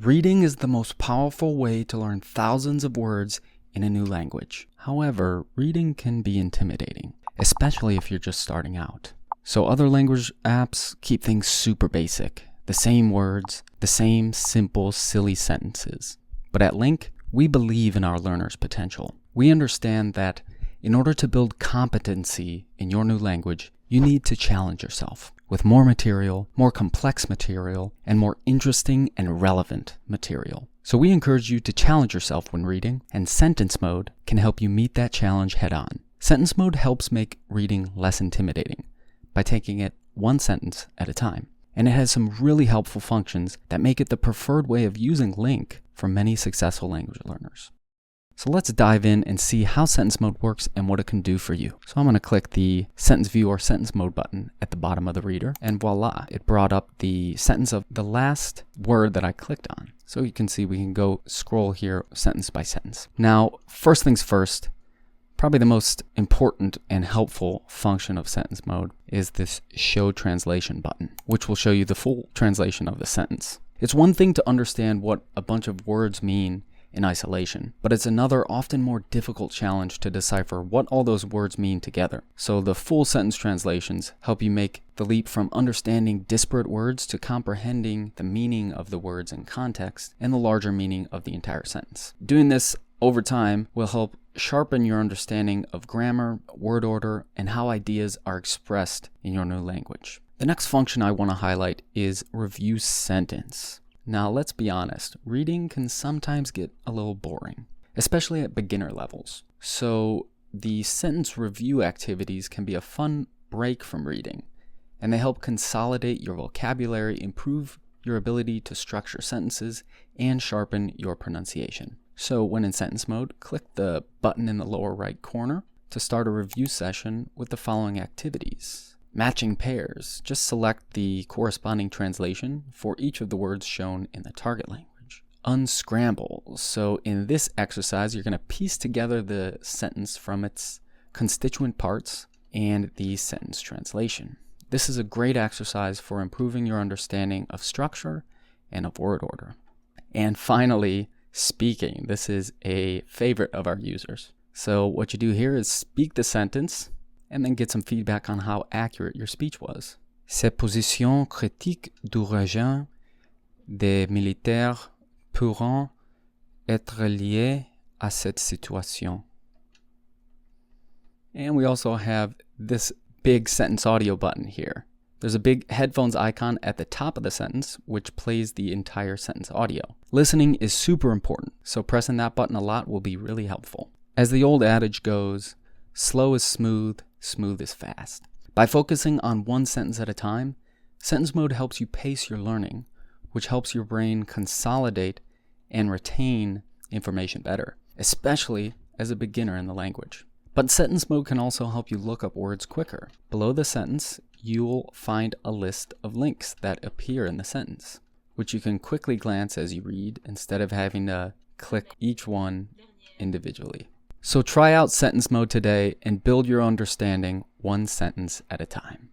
Reading is the most powerful way to learn thousands of words in a new language. However, reading can be intimidating, especially if you're just starting out. So other language apps keep things super basic, the same words, the same simple, silly sentences. But at Link, we believe in our learners' potential. We understand that in order to build competency in your new language, you need to challenge yourself with more material, more complex material, and more interesting and relevant material. So we encourage you to challenge yourself when reading, and sentence mode can help you meet that challenge head on. Sentence mode helps make reading less intimidating by taking it one sentence at a time. And it has some really helpful functions that make it the preferred way of using Link for many successful language learners. So let's dive in and see how sentence mode works and what it can do for you. So I'm going to click the sentence view or sentence mode button at the bottom of the reader, and voila, it brought up the sentence of the last word that I clicked on. So you can see we can go scroll here sentence by sentence. Now, first things first, probably the most important and helpful function of sentence mode is this show translation button, which will show you the full translation of the sentence. It's one thing to understand what a bunch of words mean in isolation, but it's another often more difficult challenge to decipher what all those words mean together. So the full sentence translations help you make the leap from understanding disparate words to comprehending the meaning of the words in context and the larger meaning of the entire sentence. Doing this over time will help sharpen your understanding of grammar, word order, and how ideas are expressed in your new language. The next function I want to highlight is review sentence. Now, let's be honest, reading can sometimes get a little boring, especially at beginner levels. So the sentence review activities can be a fun break from reading, and they help consolidate your vocabulary, improve your ability to structure sentences, and sharpen your pronunciation. So when in sentence mode, click the button in the lower right corner to start a review session with the following activities. Matching pairs. Just select the corresponding translation for each of the words shown in the target language. Unscramble. So in this exercise, you're going to piece together the sentence from its constituent parts and the sentence translation. This is a great exercise for improving your understanding of structure and of word order. And finally, speaking. This is a favorite of our users. So what you do here is speak the sentence and then get some feedback on how accurate your speech was. Ces positions critiques du régime des militaires pourront être liées à cette situation. And we also have this big sentence audio button here. There's a big headphones icon at the top of the sentence, which plays the entire sentence audio. Listening is super important, so pressing that button a lot will be really helpful. As the old adage goes, slow is smooth, smooth is fast. By focusing on one sentence at a time, sentence mode helps you pace your learning, which helps your brain consolidate and retain information better, especially as a beginner in the language. But sentence mode can also help you look up words quicker. Below the sentence, you'll find a list of links that appear in the sentence, which you can quickly glance as you read instead of having to click each one individually. So try out sentence mode today and build your understanding one sentence at a time.